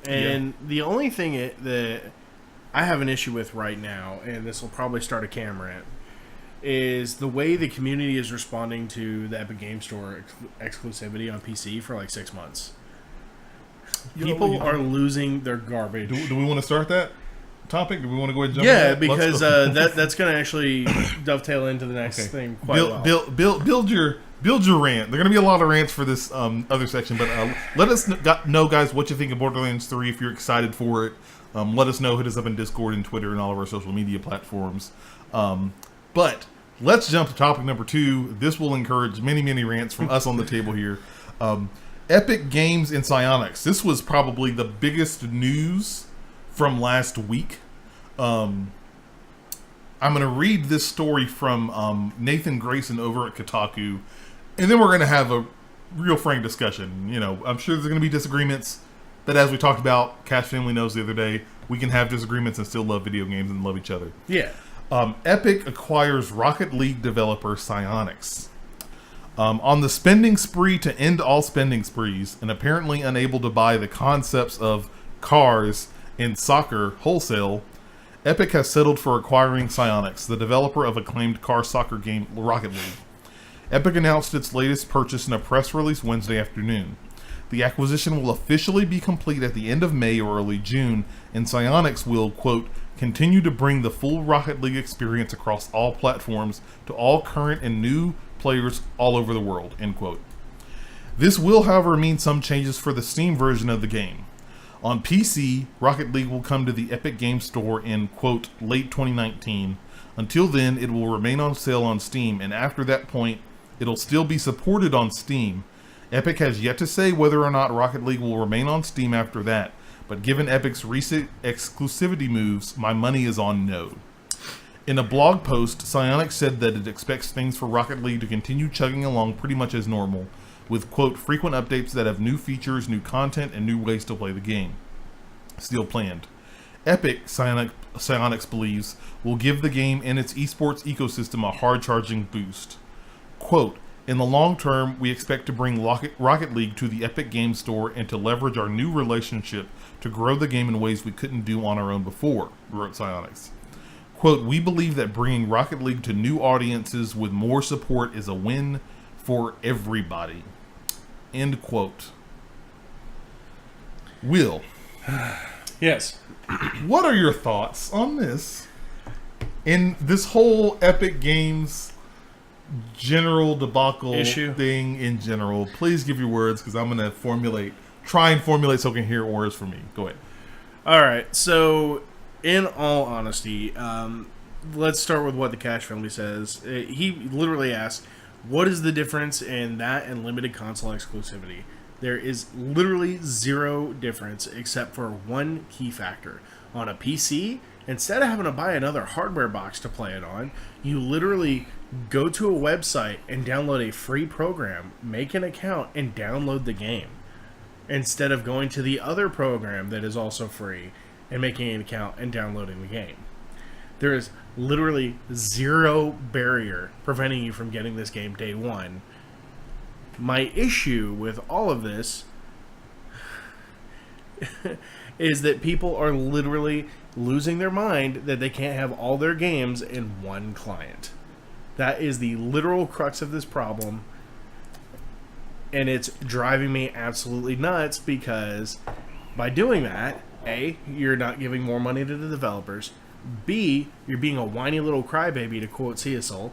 And the only thing that I have an issue with right now, and this will probably start a cam rant, is the way the community is responding to the Epic Game Store exclusivity on PC for like 6 months. People are losing their garbage. Do we want to start that topic? Do we want to go ahead and jump Yeah, in because that's going to actually dovetail into the next thing quite well. Build your rant. There are going to be a lot of rants for this other section, but let us know, guys, what you think of Borderlands 3 if you're excited for it. Let us know. Hit us up in Discord and Twitter and all of our social media platforms. But let's jump to topic number 2. This will encourage many, many rants from us on the table here. Epic Games and Psyonix. This was probably the biggest news from last week. I'm going to read this story from Nathan Grayson over at Kotaku, and then we're going to have a real frank discussion. You know, I'm sure there's going to be disagreements, but as we talked about, Cash Family knows the other day, we can have disagreements and still love video games and love each other. Yeah. Epic acquires Rocket League developer Psyonix. On the spending spree to end all spending sprees, and apparently unable to buy the concepts of cars and soccer wholesale, Epic has settled for acquiring Psyonix, the developer of acclaimed car soccer game Rocket League. Epic announced its latest purchase in a press release Wednesday afternoon. The acquisition will officially be complete at the end of May or early June, and Psyonix will, quote, continue to bring the full Rocket League experience across all platforms to all current and new players all over the world, end quote. This will, however, mean some changes for the Steam version of the game. On PC, Rocket League will come to the Epic Game Store in, quote, late 2019. Until then, it will remain on sale on Steam, and after that point, it'll still be supported on Steam. Epic has yet to say whether or not Rocket League will remain on Steam after that, but given Epic's recent exclusivity moves, my money is on no. In a blog post, Psyonix said that it expects things for Rocket League to continue chugging along pretty much as normal, with, quote, frequent updates that have new features, new content, and new ways to play the game. Still planned. Epic, Psyonix believes, will give the game and its esports ecosystem a hard-charging boost. Quote, in the long term, we expect to bring Rocket League to the Epic Game Store and to leverage our new relationship to grow the game in ways we couldn't do on our own before, wrote Psyonix. Quote, we believe that bringing Rocket League to new audiences with more support is a win for everybody. End quote. Will. Yes. What are your thoughts on this? In this whole Epic Games general debacle issue thing in general, please give your words because I'm going to try and formulate so I can hear words from me. Go ahead. All right. So, in all honesty, let's start with what the Cash Family says. He literally asked, what is the difference in that and limited console exclusivity? There is literally zero difference except for one key factor. On a PC, instead of having to buy another hardware box to play it on, you literally go to a website and download a free program, make an account, and download the game. Instead of going to the other program that is also free and making an account and downloading the game. There is literally zero barrier preventing you from getting this game day one. My issue with all of this is that people are literally losing their mind that they can't have all their games in one client. That is the literal crux of this problem. And it's driving me absolutely nuts because by doing that, A, you're not giving more money to the developers. B, you're being a whiny little crybaby, to quote Seasol.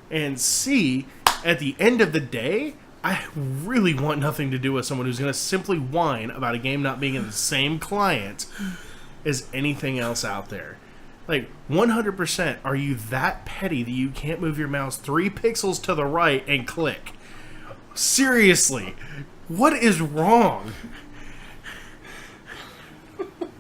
And C, at the end of the day, I really want nothing to do with someone who's going to simply whine about a game not being in the same client as anything else out there. Like, 100%, are you that petty that you can't move your mouse 3 pixels to the right and click? Seriously, what is wrong?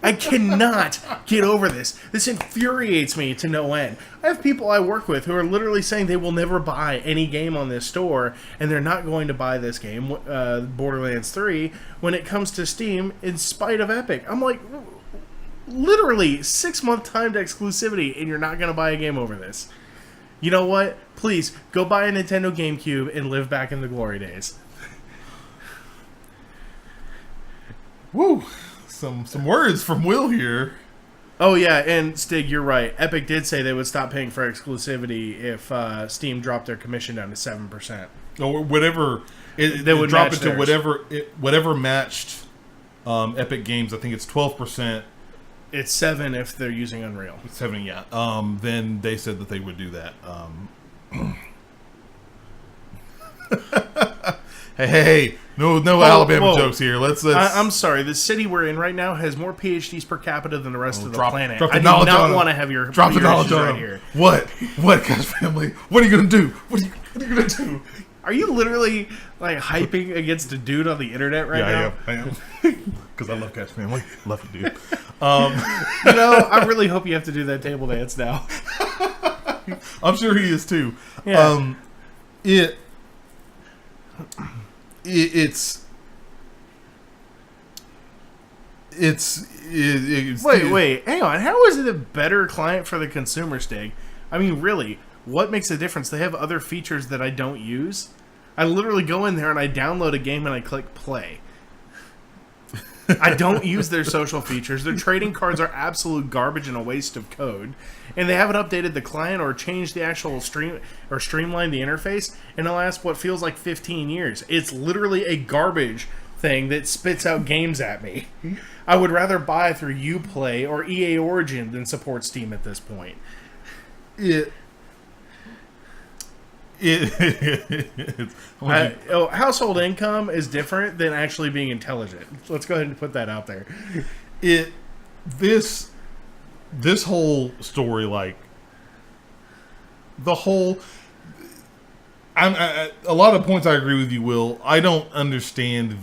I cannot get over this. This infuriates me to no end. I have people I work with who are literally saying they will never buy any game on this store, and they're not going to buy this game, Borderlands 3, when it comes to Steam, in spite of Epic. I'm like, literally 6-month timed exclusivity, and you're not going to buy a game over this. You know what? Please, go buy a Nintendo GameCube and live back in the glory days. Woo! some words from Will here. Oh yeah, and Stig, you're right. Epic did say they would stop paying for exclusivity if Steam dropped their commission down to 7%. Or whatever. They would drop match it to theirs. whatever matched Epic Games. I think it's 12%. It's 7 if they're using Unreal. 7, yeah. Then they said that they would do that. Hey, no Alabama jokes here. Let's I'm sorry. The city we're in right now has more PhDs per capita than the rest of the planet. Drop the I do knowledge not on want to him. have your Drop the your knowledge issues on right him. here. What, Cash Family? What are you gonna do? What are you gonna do? Are you literally like hyping against a dude on the internet right now? I am. Because I love Cash Family. Love you, dude. You know, I really hope you have to do that table dance now. I'm sure he is too. Yeah. It's Wait, hang on. How is it a better client for the consumer, Stig? I mean, really, what makes a difference? They have other features that I don't use. I literally go in there and I download a game and I click play. I don't use their social features. Their trading cards are absolute garbage and a waste of code. And they haven't updated the client or changed the actual stream or streamlined the interface in the last what feels like 15 years. It's literally a garbage thing that spits out games at me. I would rather buy through Uplay or EA Origin than support Steam at this point. Household income is different than actually being intelligent. Let's go ahead and put that out there. This whole story, like the whole, a lot of points I agree with you, Will. I don't understand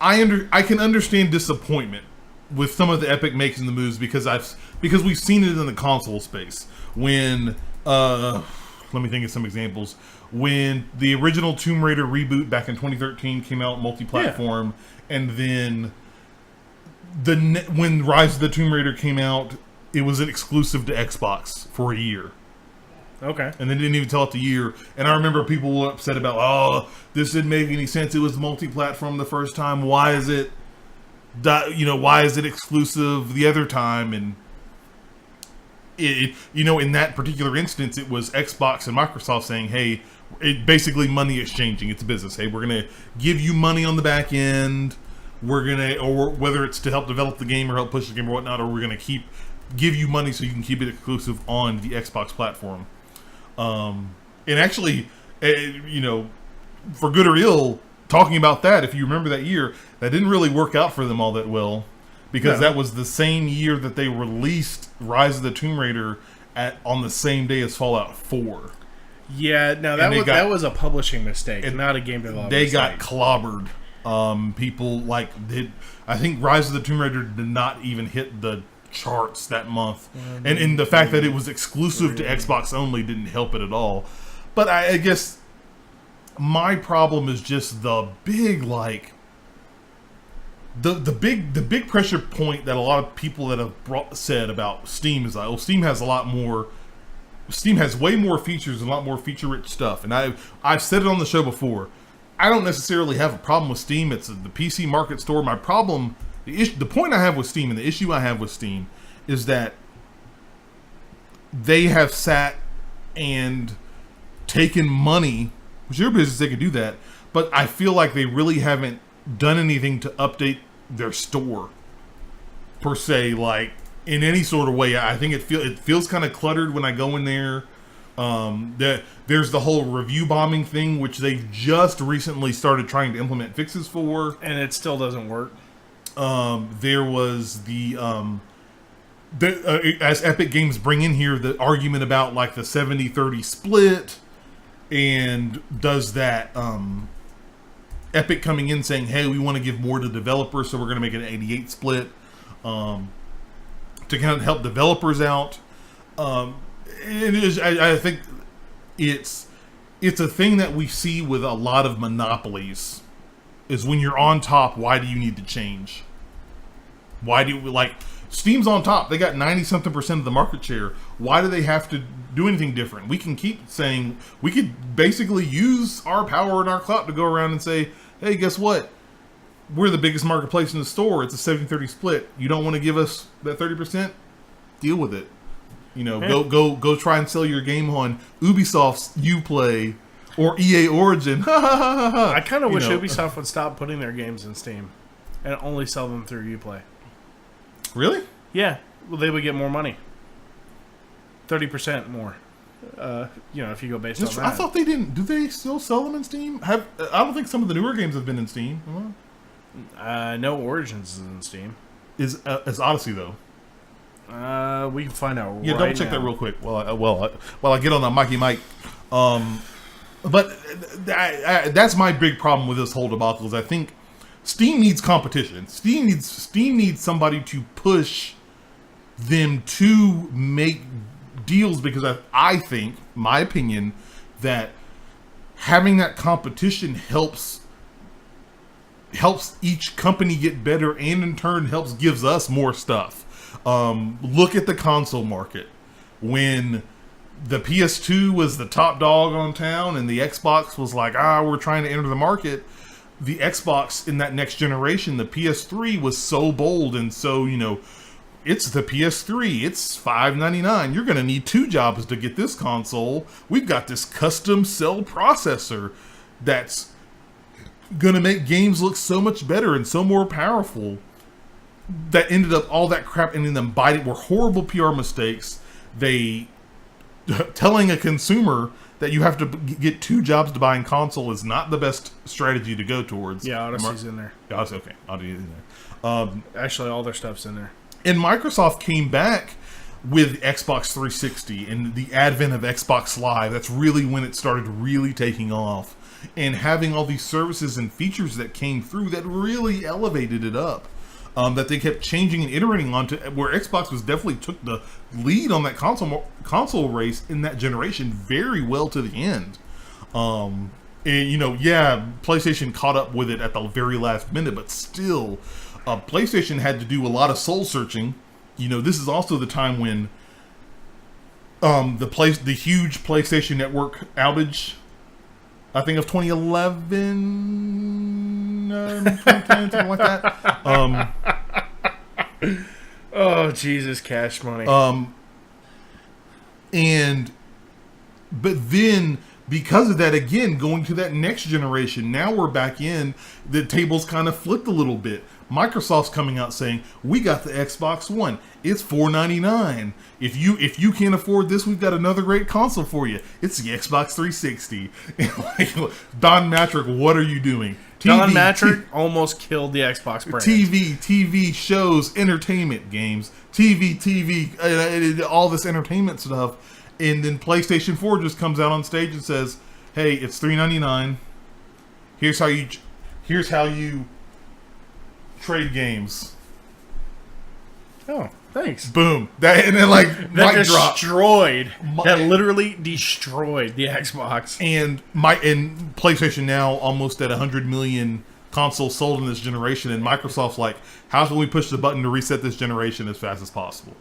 I can understand disappointment with some of the Epic making the moves because we've seen it in the console space when let me think of some examples. When the original Tomb Raider reboot back in 2013 came out multi-platform, and then when Rise of the Tomb Raider came out, it was an exclusive to Xbox for a year. Okay. And they didn't even tell it the year. And I remember people were upset about, oh, this didn't make any sense. It was multi-platform the first time. Why is it exclusive the other time? And in that particular instance, it was Xbox and Microsoft saying, hey, basically money exchanging. It's a business. Hey, we're going to give you money on the back end. Or whether it's to help develop the game or help push the game or whatnot, or we're going to give you money so you can keep it exclusive on the Xbox platform. And actually, for good or ill, talking about that, if you remember that year, that didn't really work out for them all that well. Because that was the same year that they released Rise of the Tomb Raider on the same day as Fallout 4. Yeah, no, that was a publishing mistake, not a game development They mistake. got clobbered. People I think Rise of the Tomb Raider did not even hit the charts that month. And the fact that it was exclusive to Xbox only didn't help it at all. But I guess my problem is just the big, like, the big pressure point that a lot of people that have said about Steam is like, oh, Steam has way more features and a lot more feature-rich stuff. And I've said it on the show before. I don't necessarily have a problem with Steam. It's the PC Market store. My problem, the point I have with Steam and the issue I have with Steam is that they have sat and taken money, which is their business, they could do that, but I feel like they really haven't done anything to update their store per se, like in any sort of way. I think it feels kind of cluttered when I go in there. There's the whole review bombing thing, which they've just recently started trying to implement fixes for, and it still doesn't work. There was as Epic Games bring in here the argument about like the 70-30 split, and does that Epic coming in saying, hey, we want to give more to developers, so we're going to make it an 88 split to kind of help developers out. I think it's a thing that we see with a lot of monopolies, is when you're on top, why do you need to change? Why do you, like, Steam's on top. They got 90-something% of the market share. Why do they have to do anything different? We can keep saying, we could basically use our power and our clout to go around and say, hey, guess what? we're the biggest marketplace in the store. It's a 70-30 split. You don't want to give us that 30%? Deal with it. Go try and sell your game on Ubisoft's Uplay or EA Origin. I kind of wish Ubisoft would stop putting their games in Steam and only sell them through Uplay. Really? Yeah. Well, they would get more money. 30% more. If you go based on that. I thought they didn't. Do they still sell them in Steam? I don't think some of the newer games have been in Steam. No, Origins is in Steam. Is Odyssey though? We can find out. Yeah, double check that real quick. While I get on the Mikey Mike. But that's my big problem with this whole debacle. Is I think Steam needs competition. Steam needs somebody to push them to make deals, because I think, my opinion, that having that competition helps each company get better, and in turn gives us more stuff. Look at the console market. When the PS2 was the top dog on town and the Xbox was like, we're trying to enter the market, the Xbox in that next generation, the PS3 was so bold and so, it's the PS3. It's $599. You're going to need 2 jobs to get this console. We've got this custom cell processor that's going to make games look so much better and so more powerful. That ended up all that crap ending them biting were horrible PR mistakes. They telling a consumer that you have to get 2 jobs to buy a console is not the best strategy to go towards. Yeah, Odyssey's in there. Odyssey, okay. Odyssey's in there. Actually, all their stuff's in there. And Microsoft came back with Xbox 360 and the advent of Xbox Live. That's really when it started really taking off. And having all these services and features that came through that really elevated it up. That they kept changing and iterating on to where Xbox was definitely took the lead on that console race in that generation very well to the end. And PlayStation caught up with it at the very last minute, but still, PlayStation had to do a lot of soul searching. This is also the time when the huge PlayStation Network outage, I think of 2011, 2010, something like that. Oh, Jesus, cash money. But then, because of that, again, going to that next generation, now we're back in, the tables kind of flipped a little bit. Microsoft's coming out saying, we got the Xbox One. It's $499. If you can't afford this, we've got another great console for you. It's the Xbox 360. Don Matrick, what are you doing? Don Matrick almost killed the Xbox brand. TV shows, entertainment games, TV, all this entertainment stuff. And then PlayStation 4 just comes out on stage and says, hey, it's $399. Here's how you trade games. Oh, thanks. Boom. That literally destroyed the Xbox. And PlayStation now almost at 100 million consoles sold in this generation, and Microsoft's like, how can we push the button to reset this generation as fast as possible?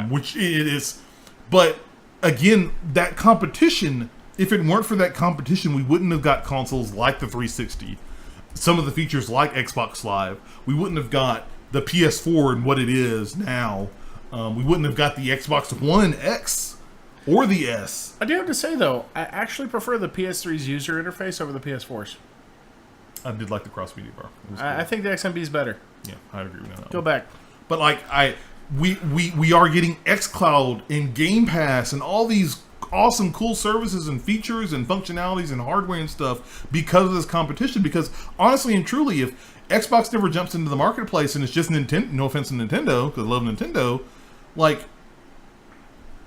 Which it is. But again, that competition, if it weren't for that competition, we wouldn't have got consoles like the 360. Some of the features like Xbox Live. We wouldn't have got the PS4 and what it is now. We wouldn't have got the Xbox One X or the S. I do have to say, though, I actually prefer the PS3's user interface over the PS4's. I did like the cross-media bar. Cool. I think the XMB is better. Yeah, I agree with that. Go back. But we are getting xCloud and Game Pass and all these awesome, cool services and features and functionalities and hardware and stuff because of this competition. Because honestly and truly, if Xbox never jumps into the marketplace and it's just Nintendo, no offense to Nintendo, because I love Nintendo, like,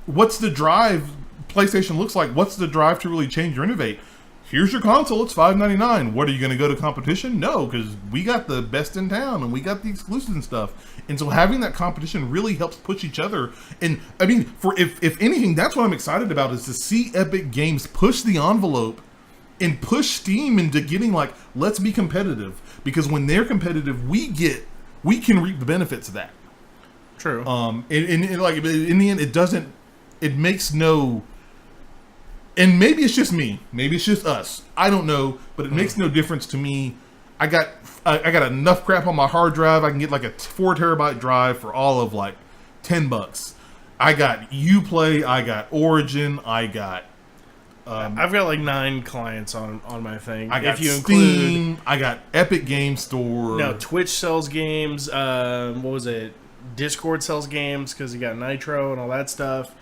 what's the drive PlayStation looks like? What's the drive to really change or innovate? Here's your console, it's $599. What, are you going to go to competition? No, because we got the best in town and we got the exclusives and stuff. And so having that competition really helps push each other. And I mean, if anything, that's what I'm excited about, is to see Epic Games push the envelope and push Steam into getting like, let's be competitive. Because when they're competitive, we can reap the benefits of that. True. And like in the end, it makes no. And maybe it's just me. Maybe it's just us. I don't know. But it makes no difference to me. I got enough crap on my hard drive. I can get like a 4 terabyte drive for all of like $10. I got Uplay. I got Origin. I got. I've got like 9 clients on my thing. I got if you Steam. include, I got Epic Game Store. no, Twitch sells games. What was it? Discord sells games because you got Nitro and all that stuff.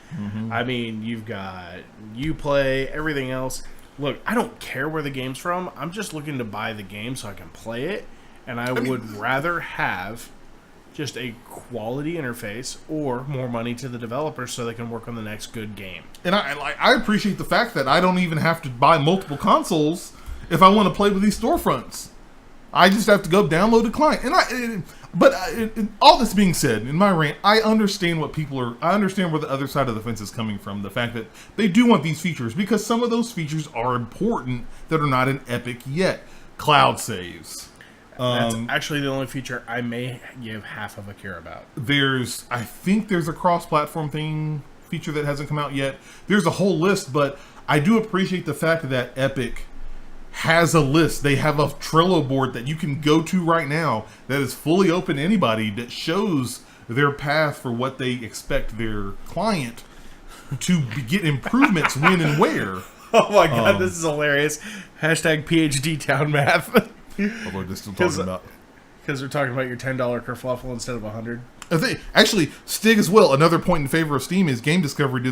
I mean, you've got Uplay, everything else. Look, I don't care where the game's from. I'm just looking to buy the game so I can play it, and I would rather have just a quality interface or more money to the developers so they can work on the next good game. And I appreciate the fact that I don't even have to buy multiple consoles if I want to play with these storefronts. I just have to go download a client. But all this being said, in my rant, I understand what people are. I understand where the other side of the fence is coming from. The fact that they do want these features because some of those features are important that are not in Epic yet. Cloud saves. That's actually the only feature I may give half of a care about. I think there's a cross-platform feature that hasn't come out yet. There's a whole list, but I do appreciate the fact that Epic has a list. They have a Trello board that you can go to right now that is fully open to anybody that shows their path for what they expect their client to get improvements when and where. Oh my god, this is hilarious. Hashtag PhD Town Math. Although they're still talking about... Because we're talking about your $10 kerfluffle instead of $100. Actually, Stig as well. Another point in favor of Steam is game discovery.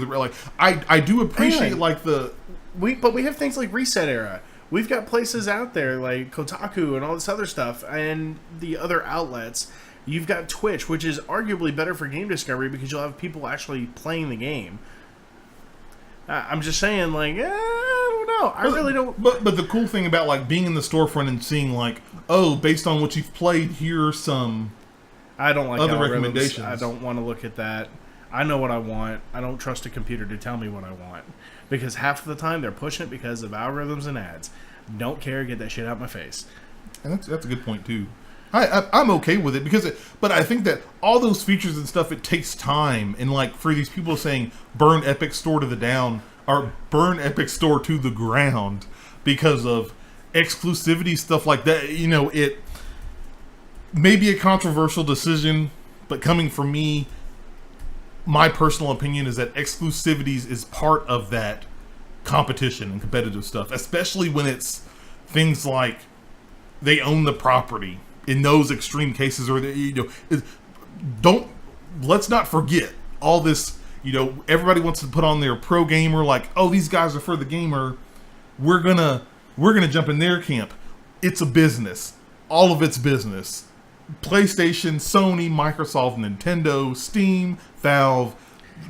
I do appreciate But we have things like Reset Era. We've got places out there like Kotaku and all this other stuff, and the other outlets. You've got Twitch, which is arguably better for game discovery because you'll have people actually playing the game. I'm just saying, I don't know. I really don't. But the cool thing about being in the storefront and seeing based on what you've played, here are some. I don't like other algorithms. recommendations. I don't want to look at that. I know what I want. I don't trust a computer to tell me what I want because half of the time they're pushing it because of algorithms and ads. Don't care. Get that shit out my face. And that's a good point too. I'm okay with it but I think that all those features and stuff, it takes time. And for these people saying burn Epic Store to the ground because of exclusivity stuff like that, it may be a controversial decision, but coming from me, my personal opinion is that exclusivities is part of that competition and competitive stuff, especially when it's things like they own the property. In those extreme cases, or let's not forget all this. Everybody wants to put on their pro gamer, these guys are for the gamer. We're gonna jump in their camp. It's a business. All of it's business. PlayStation, Sony, Microsoft, Nintendo, Steam, Valve,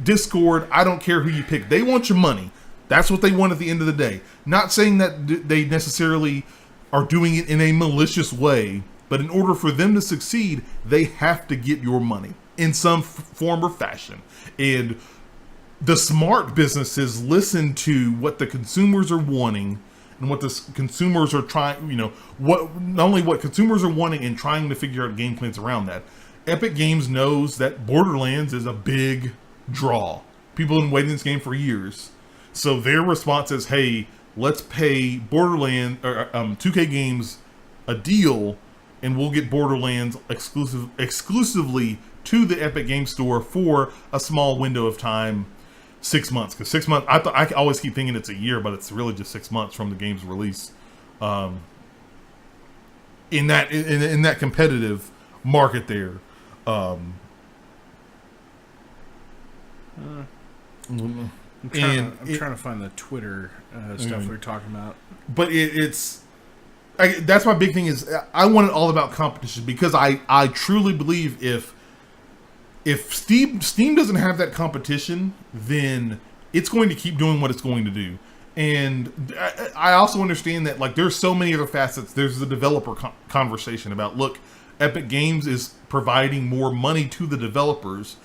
Discord. I don't care who you pick. They want your money. That's what they want at the end of the day. Not saying that they necessarily are doing it in a malicious way. But in order for them to succeed, they have to get your money in some form or fashion. And the smart businesses listen to what the consumers are wanting and what the consumers are trying, not only what consumers are wanting and trying to figure out game plans around that. Epic Games knows that Borderlands is a big draw. People have been waiting this game for years. So their response is, hey, let's pay Borderlands or 2K Games a deal, and we'll get Borderlands exclusively to the Epic Game Store for a small window of time, 6 months. Because 6 months, I always keep thinking it's a year, but it's really just 6 months from the game's release. In that competitive market there. I'm trying to find the Twitter stuff we were talking about. But that's my big thing is I want it all about competition because I truly believe if Steam doesn't have that competition, then it's going to keep doing what it's going to do. And I also understand that there's so many other facets. There's the developer conversation about, look, Epic Games is providing more money to the developers.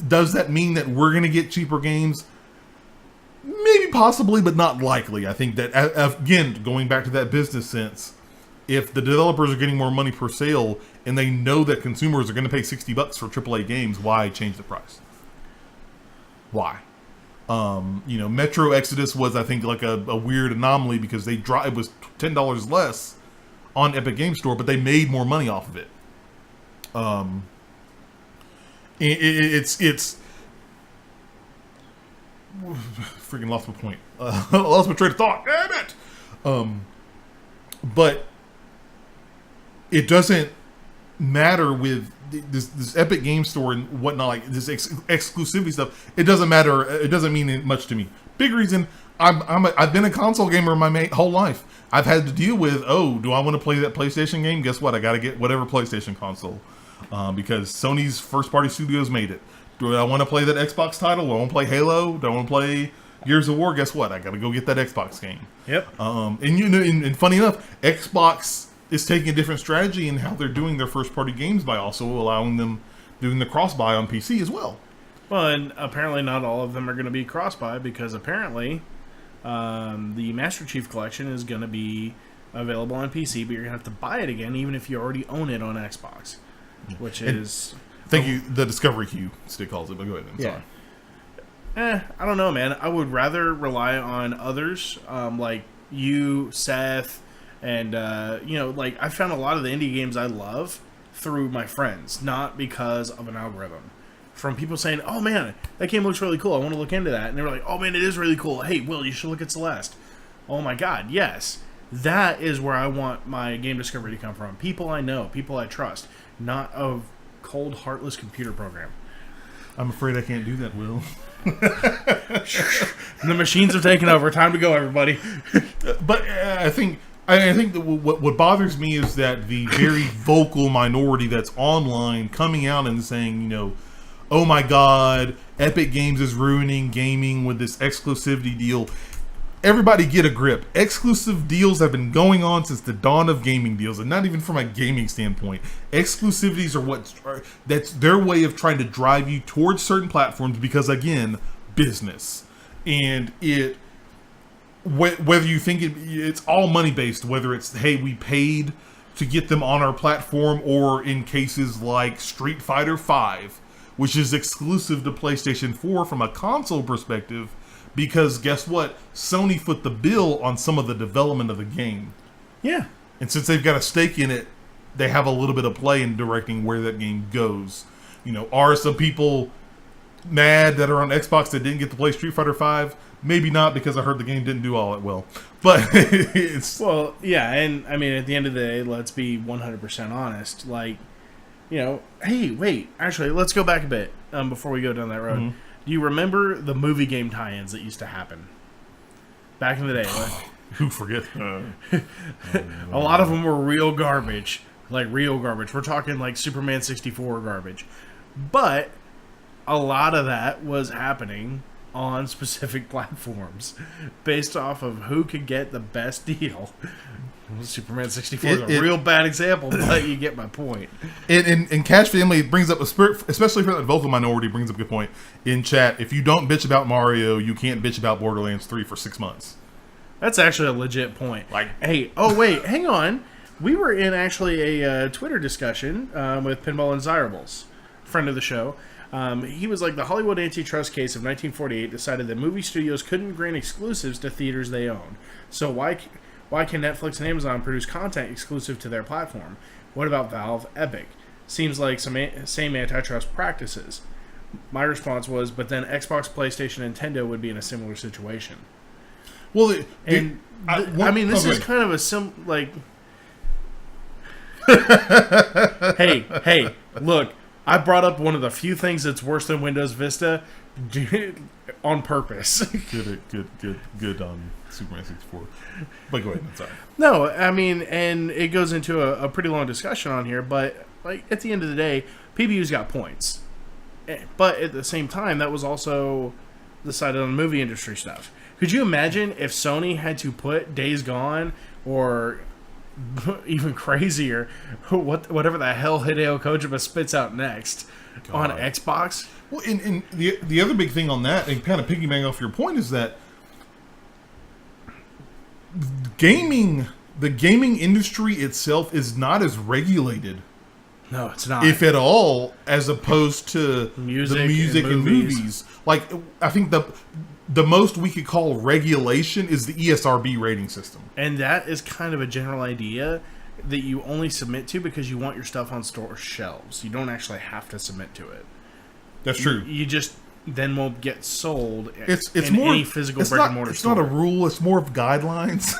Does that mean that we're going to get cheaper games? Maybe, possibly, but not likely. I think that, again, going back to that business sense, if the developers are getting more money per sale and they know that consumers are going to pay $60 for AAA games, why change the price? Why? Metro Exodus was, I think, a weird anomaly because it was $10 less on Epic Game Store, but they made more money off of it. It's freaking lost my point. Lost my train of thought. Damn it. But it doesn't matter with this Epic Game Store and whatnot, like this exclusivity stuff. It doesn't matter. It doesn't mean much to me. Big reason. I've been a console gamer my whole life. I've had to deal with, do I want to play that PlayStation game? Guess what? I got to get whatever PlayStation console because Sony's first party studios made it. Do I want to play that Xbox title? Do I want to play Halo? Do I want to play Gears of War? Guess what? I got to go get that Xbox game. Yep. And funny enough, Xbox is taking a different strategy in how they're doing their first party games by also allowing them doing the cross buy on PC as well. Well, and apparently not all of them are going to be cross buy because apparently the Master Chief Collection is going to be available on PC, but you're going to have to buy it again even if you already own it on Xbox, which is... Thank you. The Discovery Queue still calls it, but go ahead. I'm sorry. I don't know, man. I would rather rely on others, like you, Seth, and like I found a lot of the indie games I love through my friends, not because of an algorithm. From people saying, "Oh man, that game looks really cool. I want to look into that," and they were like, "Oh man, it is really cool. Hey, Will, you should look at Celeste." Oh my God, yes, that is where I want my game discovery to come from. People I know, people I trust, not a cold, heartless computer program. I'm afraid I can't do that, Will. The machines have taken over. Time to go, everybody. But I think that what bothers me is that the very vocal minority that's online coming out and saying, oh my God, Epic Games is ruining gaming with this exclusivity deal. Everybody get a grip. Exclusive deals have been going on since the dawn of gaming deals, and not even from a gaming standpoint. Exclusivities that's their way of trying to drive you towards certain platforms because, again, business. And whether you think it's all money based, whether it's, hey, we paid to get them on our platform, or in cases like Street Fighter V, which is exclusive to PlayStation 4 from a console perspective, because guess what? Sony foot the bill on some of the development of the game. Yeah. And since they've got a stake in it, they have a little bit of play in directing where that game goes. Are some people mad that are on Xbox that didn't get to play Street Fighter V? Maybe not, because I heard the game didn't do all that well. But it's... Well, yeah, and I mean, at the end of the day, let's be 100% honest. Like, hey, wait, actually, let's go back a bit before we go down that road. Mm-hmm. Do you remember the movie game tie-ins that used to happen back in the day? Who forget? A lot of them were real garbage. Like, real garbage. We're talking like Superman 64 garbage. But a lot of that was happening on specific platforms based off of who could get the best deal. Superman 64 is a real bad example, but you get my point. And Cash Family brings up, especially for that vocal minority, brings up a good point in chat. If you don't bitch about Mario, you can't bitch about Borderlands 3 for 6 months. That's actually a legit point. Like, hey, oh wait, hang on. We were in actually a Twitter discussion with Pinball Undesirables, friend of the show. He was like, the Hollywood antitrust case of 1948 decided that movie studios couldn't grant exclusives to theaters they own. So why can Netflix and Amazon produce content exclusive to their platform? What about Valve, Epic? Seems like same antitrust practices. My response was, but then Xbox, PlayStation, and Nintendo would be in a similar situation. Well, this is kind of a like... hey, look, I brought up one of the few things that's worse than Windows Vista on purpose. Good on Superman 64. But go ahead, I'm sorry. No, I mean, and it goes into a pretty long discussion on here, but like at the end of the day, PBU's got points. But at the same time, that was also decided on movie industry stuff. Could you imagine if Sony had to put Days Gone or even crazier, whatever the hell Hideo Kojima spits out next on Xbox? Well, and the other big thing on that, and kind of piggybacking off your point, is that the gaming industry itself is not as regulated. No, it's not. If at all, as opposed to the music and movies. Like, I think the most we could call regulation is the ESRB rating system. And that is kind of a general idea. that you only submit to because you want your stuff on store shelves. You don't actually have to submit to it. That's true. You just then won't get sold It's in more any physical brick and mortar It's store. not a rule. It's more of guidelines.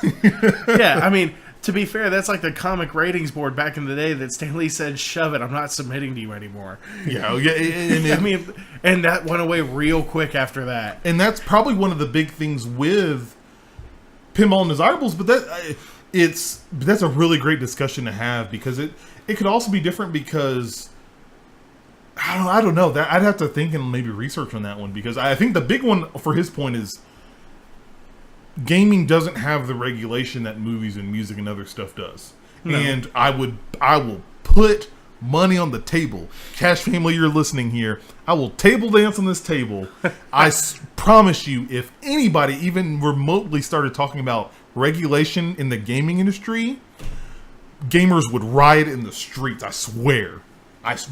Yeah, I mean, to be fair, that's like the comic ratings board back in the day that Stan Lee said, "Shove it, I'm not submitting to you anymore." Yeah. I mean, and that went away real quick after that. And that's probably one of the big things with Pinball Undesirables, but that's a really great discussion to have, because it could also be different, because I don't know, that I'd have to think and maybe research on that one, because I think the big one for his point is gaming doesn't have the regulation that movies and music and other stuff does. No. And I will put money on the table. Cash family, you're listening here. I will table dance on this table. Promise you, if anybody even remotely started talking about regulation in the gaming industry, gamers would riot in the streets. I swear,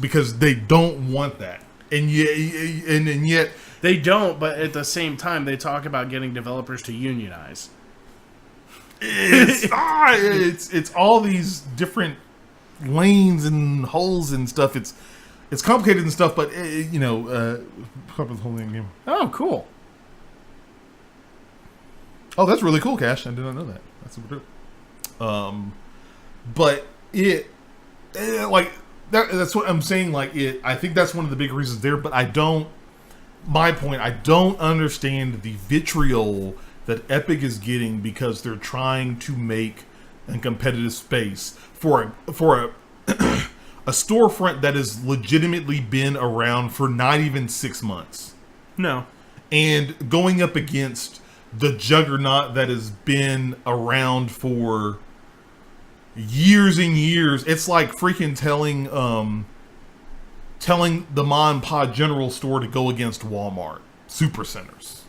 because they don't want that, and yet they don't. But at the same time, they talk about getting developers to unionize. It's all these different lanes and holes and stuff. It's complicated and stuff, but cover the whole game. Oh, cool. Oh, that's really cool, Cash. I did not know that. That's super dope. But that's what I'm saying. I think that's one of the big reasons there. But I don't understand the vitriol that Epic is getting because they're trying to make a competitive space for a storefront that has legitimately been around for not even 6 months. No. And going up against the juggernaut that has been around for years and years. It's like freaking telling the Ma and Pa general store to go against Walmart Supercenters.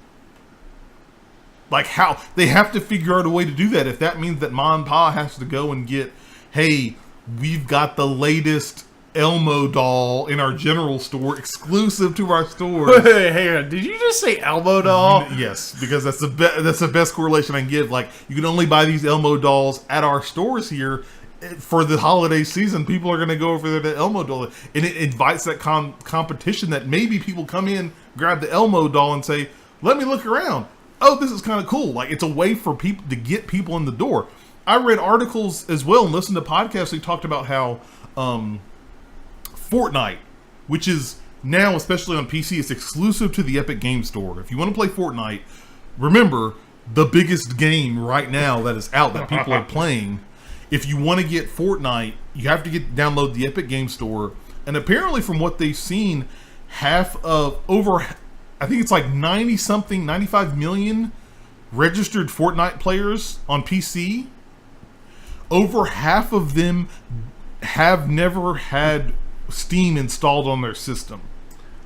Like, how they have to figure out a way to do that. If that means that Ma and Pa has to go and get, hey, we've got the latest Elmo doll in our general store, exclusive to our store. Hey, hang on. Did you just say Elmo doll? Yes, because that's the best correlation I can give. Like, you can only buy these Elmo dolls at our stores here for the holiday season. People are going to go over there to Elmo doll, and it invites that competition that maybe people come in, grab the Elmo doll, and say, "Let me look around. Oh, this is kind of cool." Like, it's a way for people to get people in the door. I read articles as well and listened to podcasts. They talked about how Fortnite, which is now, especially on PC, it's exclusive to the Epic Game Store. If you want to play Fortnite, remember, the biggest game right now that is out that people are playing. If you want to get Fortnite, you have to download the Epic Game Store. And apparently, from what they've seen, I think it's like 95 million registered Fortnite players on PC. Over half of them have never had Steam installed on their system.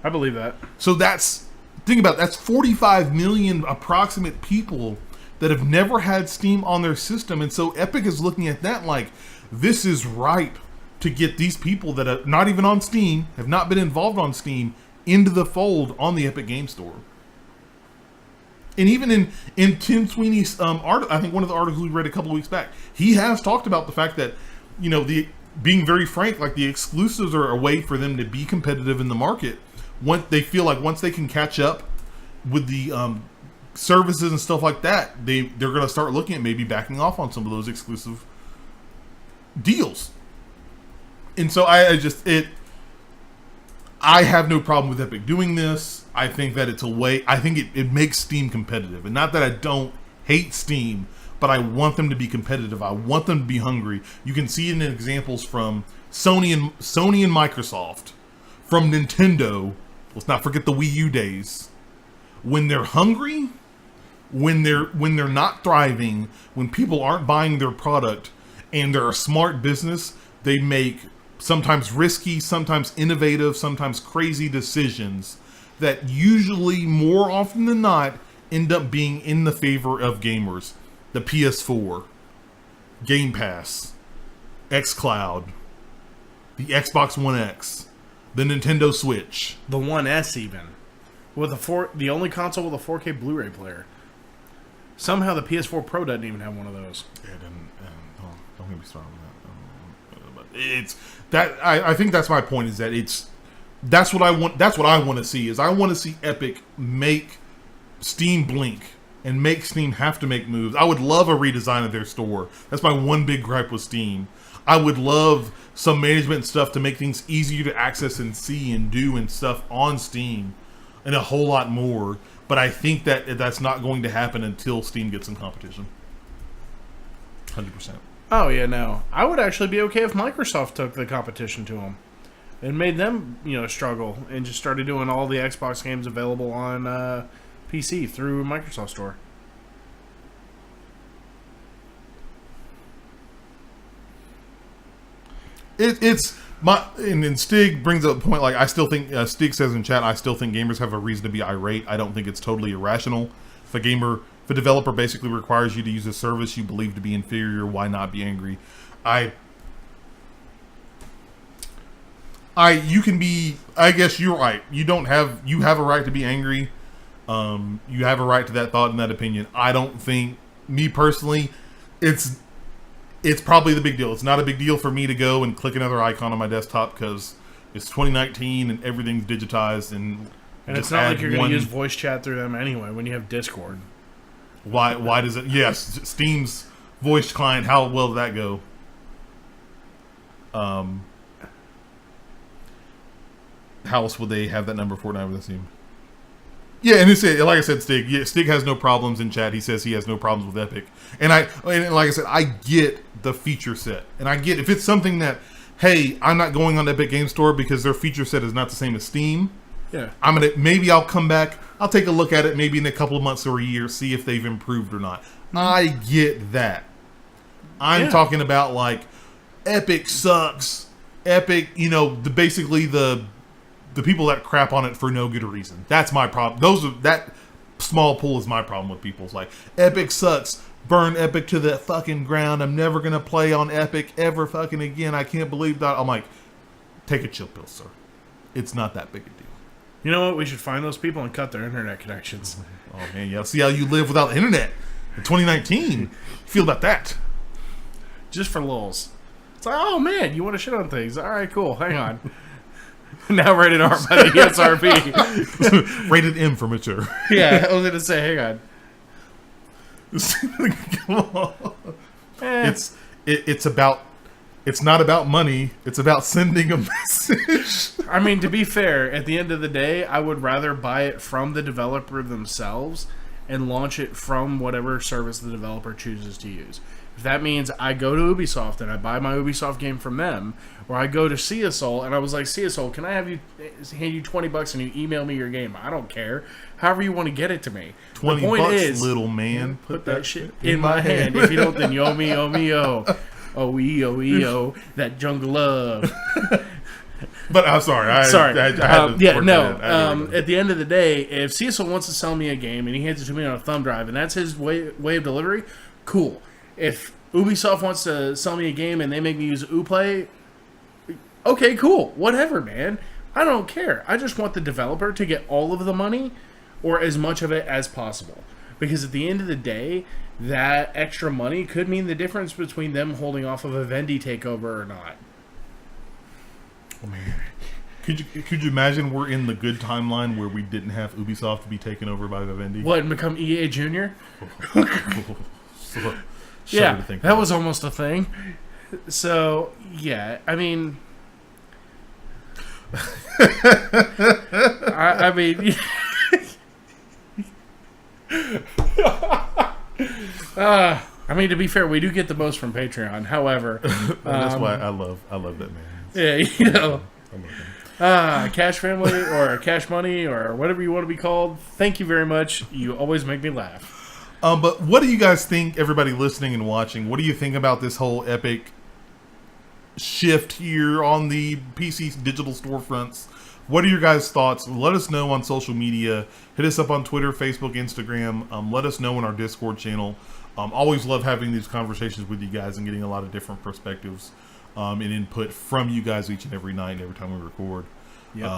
I believe that. So think about it, that's 45 million approximate people that have never had Steam on their system. And so Epic is looking at that like, this is ripe to get these people that are not even on Steam, have not been involved on Steam, into the fold on the Epic Game Store. And even in Tim Sweeney's I think one of the articles we read a couple of weeks back, he has talked about the fact that, being very frank, like, the exclusives are a way for them to be competitive in the market. Once they can catch up with the services and stuff like that, they're going to start looking at maybe backing off on some of those exclusive deals. And so I have no problem with Epic doing this. I think that it's a way. I think it makes Steam competitive, and not that I don't hate Steam, but I want them to be competitive. I want them to be hungry. You can see it in examples from Sony and Microsoft, from Nintendo. Let's not forget the Wii U days. When they're hungry, when they're not thriving, when people aren't buying their product, and they're a smart business, they make sometimes risky, sometimes innovative, sometimes crazy decisions that usually, more often than not, end up being in the favor of gamers. The PS4, Game Pass, xCloud, the Xbox One X, the Nintendo Switch, the One S, even with the only console with a 4K Blu-ray player. Somehow the PS4 Pro doesn't even have one of those. Yeah, don't get me started on that. but it's that I think that's my point is that that's what I want. That's what I want to see is I want to see Epic make Steam blink and make Steam have to make moves. I would love a redesign of their store. That's my one big gripe with Steam. I would love some management stuff to make things easier to access and see and do and stuff on Steam and a whole lot more. But I think that that's not going to happen until Steam gets some competition. 100%. Oh, yeah, no. I would actually be okay if Microsoft took the competition to them and made them, struggle and just started doing all the Xbox games available on PC through Microsoft Store. And Stig brings up a point, like, I still think, Stig says in chat, I still think gamers have a reason to be irate. I don't think it's totally irrational. If a developer basically requires you to use a service you believe to be inferior, why not be angry? You can be, I guess you're right. You have a right to be angry. You have a right to that thought and that opinion. I don't think, me personally, it's probably the big deal. It's not a big deal for me to go and click another icon on my desktop because it's 2019 and everything's digitized and it's not like you're going to use voice chat through them anyway when you have Discord. Why does it? Yes, Steam's voice client. How well did that go? How else would they have that number for Fortnite with Steam? Yeah, and like I said, Stig. Yeah, Stig has no problems in chat. He says he has no problems with Epic, and like I said, I get the feature set, and I get if it's something that, hey, I'm not going on the Epic Game Store because their feature set is not the same as Steam. Yeah, maybe I'll come back. I'll take a look at it maybe in a couple of months or a year, see if they've improved or not. I get that. I'm talking about like Epic sucks. Epic, basically the people that crap on it for no good reason. That's my problem. That small pool is my problem with people. It's like, Epic sucks. Burn Epic to the fucking ground. I'm never going to play on Epic ever fucking again. I can't believe that. I'm like, take a chill pill, sir. It's not that big a deal. You know what? We should find those people and cut their internet connections. Oh, man. Yeah. See how you live without the internet in 2019. Feel about that? Just for lulz. It's like, oh, man, you want to shit on things. All right, cool. Hang on. Now rated R by the ESRB. Rated M for mature. Yeah, I was going to say, hang on. Come on. It's not about money. It's about sending a message. I mean, to be fair, at the end of the day, I would rather buy it from the developer themselves and launch it from whatever service the developer chooses to use. If that means I go to Ubisoft and I buy my Ubisoft game from them, or I go to Seasol and I was like, Seasol, can I hand you $20 and you email me your game? I don't care. However you want to get it to me. $20, the point is, little man. Put that shit in my hand. If you don't, then yo me, oh me, oh. Oh, that jungle love. But I'm sorry. I had to at the end of the day, if Cecil wants to sell me a game and he hands it to me on a thumb drive and that's his way of delivery, cool. If Ubisoft wants to sell me a game and they make me use Uplay, okay, cool. Whatever, man. I don't care. I just want the developer to get all of the money or as much of it as possible. Because at the end of the day, that extra money could mean the difference between them holding off of a Vendy takeover or not. Oh, man. Could you imagine we're in the good timeline where we didn't have Ubisoft be taken over by Vivendi? What, and become EA Junior? Yeah, that was almost a thing. So, yeah, I mean... I mean... I mean, to be fair, we do get the most from Patreon. However, that's why I love that man. Yeah, I love him. Cash Family or Cash Money or whatever you want to be called. Thank you very much. You always make me laugh. But what do you guys think, everybody listening and watching? What do you think about this whole Epic shift here on the PC digital storefronts? What are your guys' thoughts? Let us know on social media. Hit us up on Twitter, Facebook, Instagram. Let us know in our Discord channel. Always love having these conversations with you guys and getting a lot of different perspectives and input from you guys each and every night, every time we record. Yep.